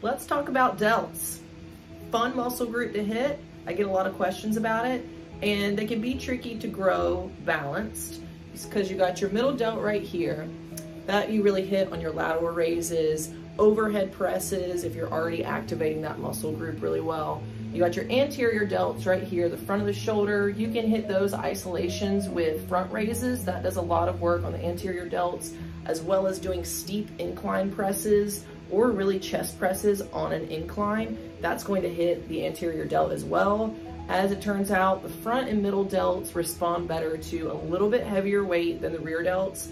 let's talk about delts. Fun muscle group to hit. I get a lot of questions about it, and they can be tricky to grow balanced because you got your middle delt right here that you really hit on your lateral raises, overhead presses if you're already activating that muscle group really well. You got your anterior delts right here, the front of the shoulder. You can hit those isolations with front raises. That does a lot of work on the anterior delts, as well as doing steep incline presses or really chest presses on an incline. That's going to hit the anterior delt as well. As it turns out, the front and middle delts respond better to a little bit heavier weight than the rear delts.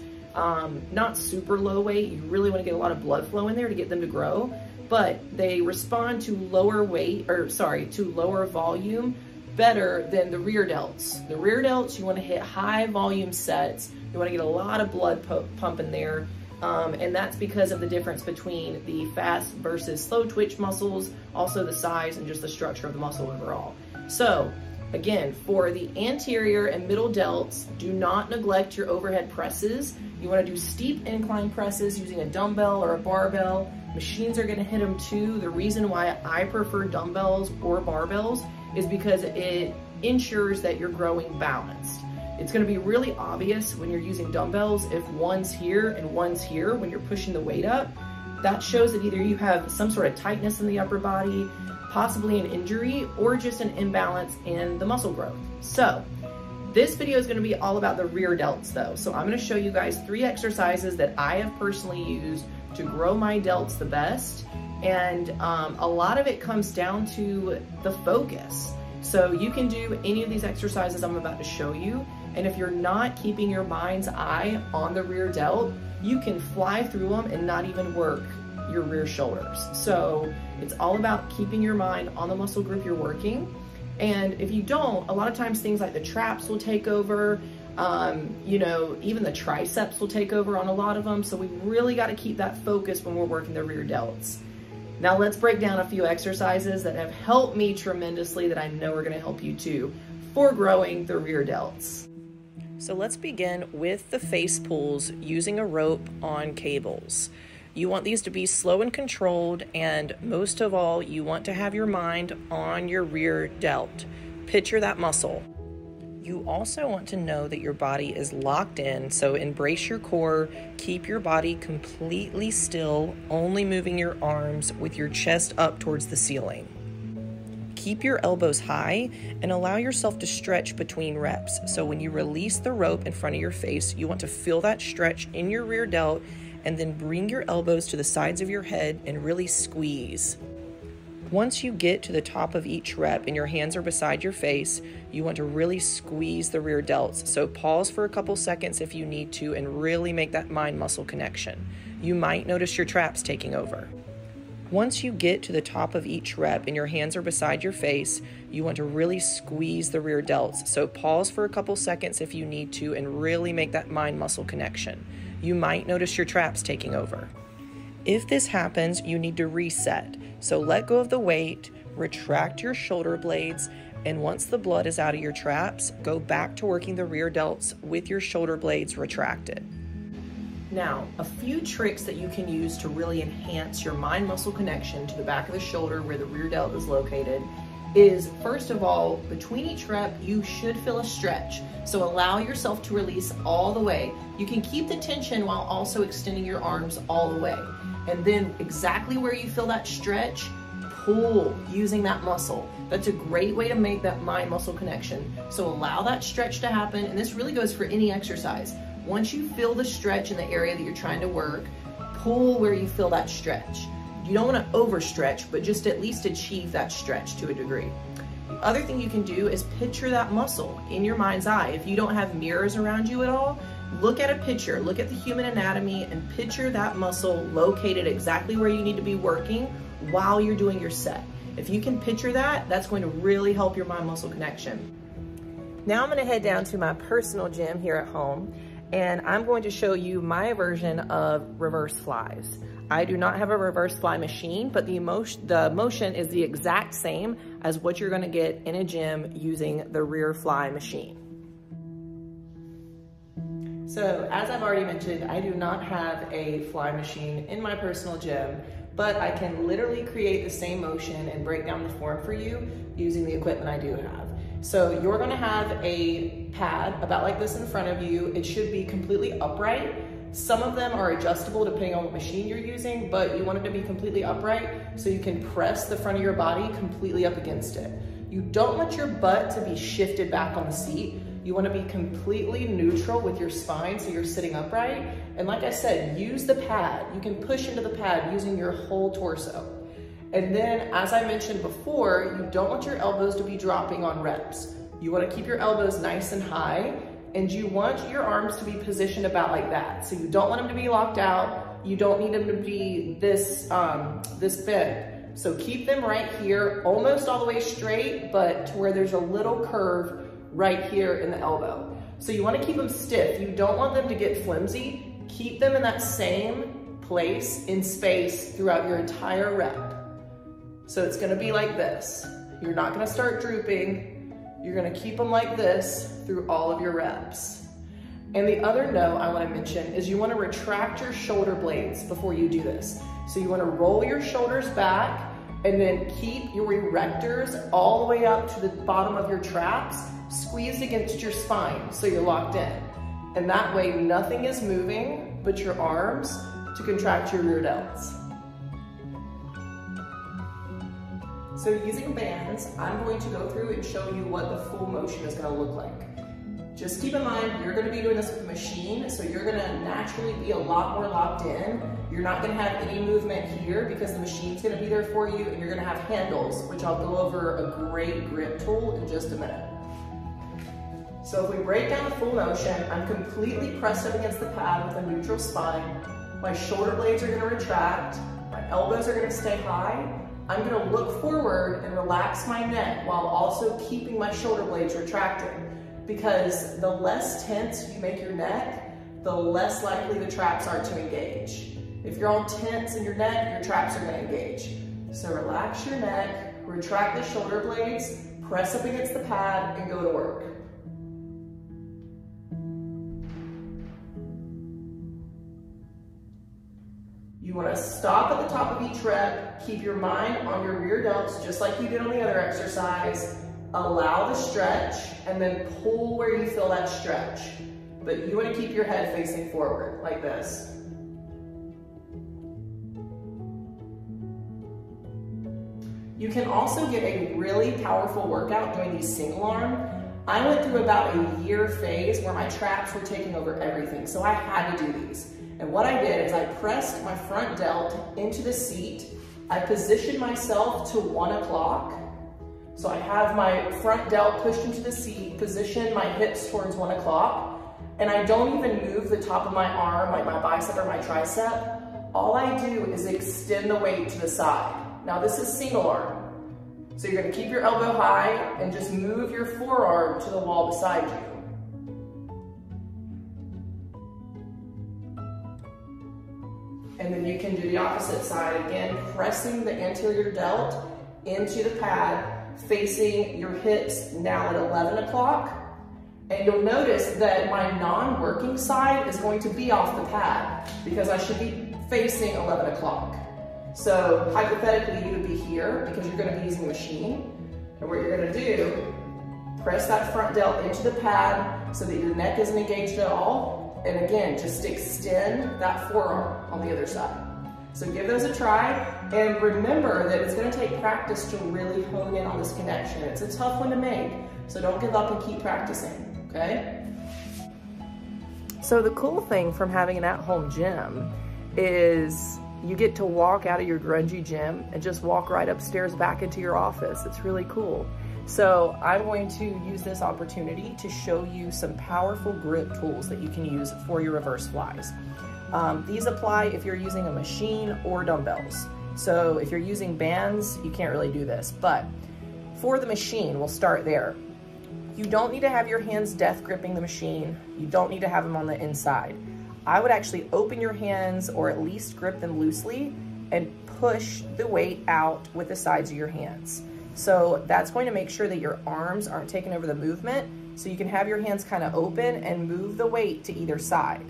Not super low weight. You really want to get a lot of blood flow in there to get them to grow, but they respond to lower weight, to lower volume better than the rear delts. The rear delts, you want to hit high volume sets. You want to get a lot of blood pumping there. And that's because of the difference between the fast versus slow twitch muscles, also the size and just the structure of the muscle overall. So again, for the anterior and middle delts, do not neglect your overhead presses. You want to do steep incline presses using a dumbbell or a barbell. Machines are going to hit them too. The reason why I prefer dumbbells or barbells is because it ensures that you're growing balanced. It's going to be really obvious when you're using dumbbells if one's here and one's here when you're pushing the weight up. That shows that either you have some sort of tightness in the upper body, possibly an injury, or just an imbalance in the muscle growth. So this video is going to be all about the rear delts though. So I'm going to show you guys 3 exercises that I have personally used to grow my delts the best. And a lot of it comes down to the focus. So you can do any of these exercises I'm about to show you. And if you're not keeping your mind's eye on the rear delt, you can fly through them and not even work your rear shoulders. So it's all about keeping your mind on the muscle group you're working. And if you don't, a lot of times things like the traps will take over, you know, even the triceps will take over on a lot of them. So we really got to keep that focus when we're working the rear delts. Now let's break down a few exercises that have helped me tremendously that I know are going to help you too for growing the rear delts. So let's begin with the face pulls using a rope on cables. You want these to be slow and controlled, and most of all, you want to have your mind on your rear delt. Picture that muscle. You also want to know that your body is locked in, so embrace your core, keep your body completely still, only moving your arms with your chest up towards the ceiling. Keep your elbows high and allow yourself to stretch between reps. So when you release the rope in front of your face, you want to feel that stretch in your rear delt and then bring your elbows to the sides of your head and really squeeze. Once you get to the top of each rep and your hands are beside your face, you want to really squeeze the rear delts. So pause for a couple seconds if you need to and really make that mind-muscle connection. You might notice your traps taking over. Once you get to the top of each rep and your hands are beside your face, you want to really squeeze the rear delts. So pause for a couple seconds if you need to and really make that mind-muscle connection. You might notice your traps taking over. If this happens, you need to reset. So let go of the weight, retract your shoulder blades, and once the blood is out of your traps, go back to working the rear delts with your shoulder blades retracted. Now, a few tricks that you can use to really enhance your mind-muscle connection to the back of the shoulder where the rear delt is located is, first of all, between each rep, you should feel a stretch. So allow yourself to release all the way. You can keep the tension while also extending your arms all the way. And then exactly where you feel that stretch, pull using that muscle. That's a great way to make that mind-muscle connection. So allow that stretch to happen, and this really goes for any exercise. Once you feel the stretch in the area that you're trying to work, pull where you feel that stretch. You don't want to overstretch, but just at least achieve that stretch to a degree. The other thing you can do is picture that muscle in your mind's eye. If you don't have mirrors around you at all, look at a picture, look at the human anatomy and picture that muscle located exactly where you need to be working while you're doing your set. If you can picture that, that's going to really help your mind-muscle connection. Now I'm going to head down to my personal gym here at home, and I'm going to show you my version of reverse flies. I do not have a reverse fly machine, but the motion is the exact same as what you're gonna get in a gym using the rear fly machine. So as I've already mentioned, I do not have a fly machine in my personal gym, but I can literally create the same motion and break down the form for you using the equipment I do have. So you're gonna have a pad about like this in front of you. It should be completely upright. Some of them are adjustable depending on what machine you're using, but you want it to be completely upright so you can press the front of your body completely up against it. You don't want your butt to be shifted back on the seat. You want to be completely neutral with your spine so you're sitting upright. And like I said, use the pad. You can push into the pad using your whole torso. And then, as I mentioned before, you don't want your elbows to be dropping on reps. You want to keep your elbows nice and high, and you want your arms to be positioned about like that. So you don't want them to be locked out. You don't need them to be this bent. So keep them right here, almost all the way straight, but to where there's a little curve right here in the elbow. So you want to keep them stiff. You don't want them to get flimsy. Keep them in that same place in space throughout your entire rep. So it's going to be like this. You're not going to start drooping. You're going to keep them like this through all of your reps. And the other note I want to mention is you want to retract your shoulder blades before you do this. So you want to roll your shoulders back and then keep your erectors all the way up to the bottom of your traps, squeezed against your spine so you're locked in. And that way nothing is moving but your arms to contract your rear delts. So using bands, I'm going to go through and show you what the full motion is going to look like. Just keep in mind, you're going to be doing this with a machine, so you're going to naturally be a lot more locked in. You're not going to have any movement here because the machine's going to be there for you, and you're going to have handles, which I'll go over a great grip tool in just a minute. So if we break down the full motion, I'm completely pressed up against the pad with a neutral spine. My shoulder blades are going to retract. My elbows are going to stay high. I'm going to look forward and relax my neck while also keeping my shoulder blades retracting. Because the less tense you make your neck, the less likely the traps are to engage. If you're all tense in your neck, your traps are going to engage. So relax your neck, retract the shoulder blades, press up against the pad, and go to work. You want to stop at the top of each rep, keep your mind on your rear delts just like you did on the other exercise. Allow the stretch, and then pull where you feel that stretch. But you want to keep your head facing forward, like this. You can also get a really powerful workout doing these single arm. I went through about a year phase where my traps were taking over everything, so I had to do these. And what I did is I pressed my front delt into the seat. I positioned myself to 1 o'clock. So I have my front delt pushed into the seat, position my hips towards 1 o'clock, and I don't even move the top of my arm, like my bicep or my tricep. All I do is extend the weight to the side. Now this is single arm. So you're gonna keep your elbow high and just move your forearm to the wall beside you. And then you can do the opposite side, again, pressing the anterior delt into the pad, facing your hips now at 11 o'clock. And you'll notice that my non-working side is going to be off the pad because I should be facing 11 o'clock. So hypothetically, you would be here because you're going to be using the machine. And what you're going to do, press that front delt into the pad so that your neck isn't engaged at all. And again, just extend that forearm on the other side. So give those a try, and remember that it's going to take practice to really hone in on this connection. It's a tough one to make, so don't give up and keep practicing, okay? So the cool thing from having an at-home gym is you get to walk out of your grungy gym and just walk right upstairs back into your office. It's really cool. So I'm going to use this opportunity to show you some powerful grip tools that you can use for your reverse flies. These apply if you're using a machine or dumbbells. So if you're using bands, you can't really do this, but for the machine, we'll start there. You don't need to have your hands death gripping the machine. You don't need to have them on the inside. I would actually open your hands or at least grip them loosely and push the weight out with the sides of your hands. So that's going to make sure that your arms aren't taking over the movement, so you can have your hands kind of open and move the weight to either side.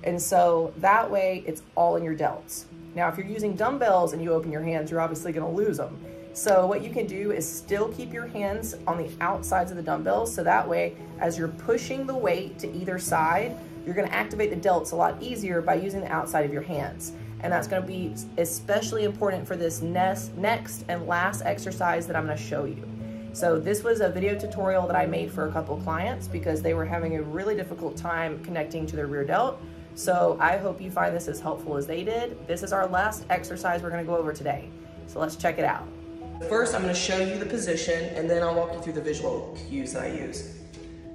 And so that way it's all in your delts. Now, if you're using dumbbells and you open your hands, you're obviously gonna lose them. So what you can do is still keep your hands on the outsides of the dumbbells, so that way, as you're pushing the weight to either side, you're gonna activate the delts a lot easier by using the outside of your hands. And that's gonna be especially important for this next and last exercise that I'm gonna show you. So this was a video tutorial that I made for a couple clients because they were having a really difficult time connecting to their rear delt. So I hope you find this as helpful as they did. This is our last exercise we're gonna go over today. So let's check it out. First, I'm gonna show you the position and then I'll walk you through the visual cues that I use.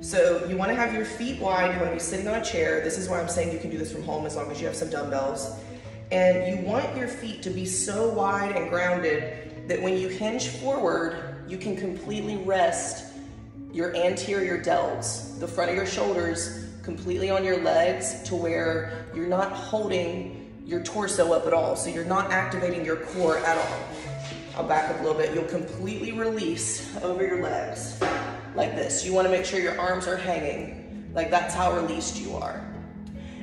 So you wanna have your feet wide, you wanna be sitting on a chair. This is why I'm saying you can do this from home as long as you have some dumbbells. And you want your feet to be so wide and grounded that when you hinge forward, you can completely rest your anterior delts, the front of your shoulders, completely on your legs to where you're not holding your torso up at all. So you're not activating your core at all. I'll back up a little bit. You'll completely release over your legs like this. You wanna make sure your arms are hanging, like that's how released you are.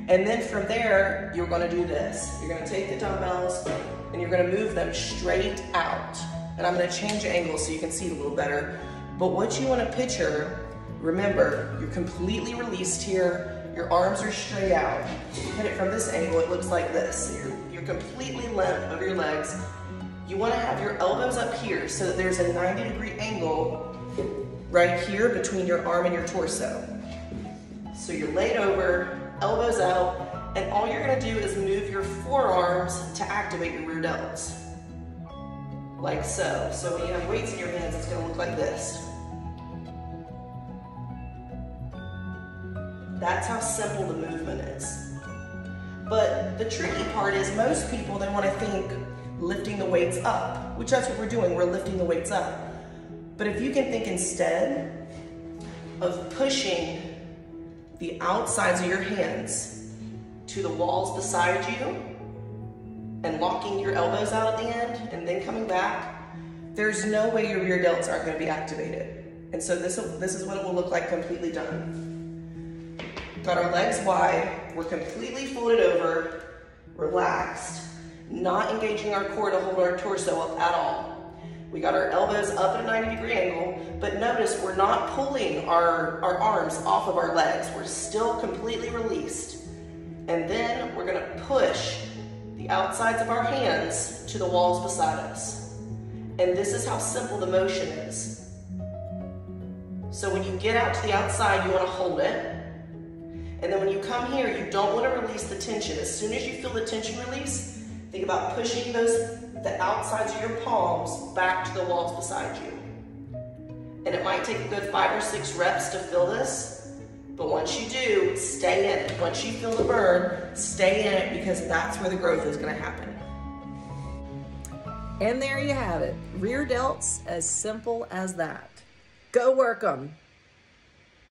And then from there, you're gonna do this. You're gonna take the dumbbells and you're gonna move them straight out. And I'm gonna change the angle so you can see it a little better. But what you wanna picture, remember, you're completely released here, your arms are straight out. If you hit it from this angle, it looks like this. You're completely limp over your legs. You wanna have your elbows up here so that there's a 90-degree angle right here between your arm and your torso. So you're laid over, elbows out, and all you're gonna do is move your forearms to activate your rear delts. Like so. So when you have weights in your hands, it's gonna look like this. That's how simple the movement is. But the tricky part is most people, they wanna think lifting the weights up, which that's what we're doing, we're lifting the weights up. But if you can think instead of pushing the outsides of your hands to the walls beside you and locking your elbows out at the end and then coming back, there's no way your rear delts aren't going to be activated. And so this is what it will look like completely done. Got our legs wide, we're completely folded over, relaxed, not engaging our core to hold our torso up at all. We got our elbows up at a 90-degree angle, but notice we're not pulling our arms off of our legs. We're still completely released. And then we're gonna push the outsides of our hands to the walls beside us. And this is how simple the motion is. So when you get out to the outside, you wanna hold it. And then when you come here, you don't wanna release the tension. As soon as you feel the tension release, think about pushing the outsides of your palms back to the walls beside you. And it might take a good 5 or 6 reps to feel this, but once you do, stay in it. Once you feel the burn, stay in it because that's where the growth is gonna happen. And there you have it. Rear delts, as simple as that. Go work them.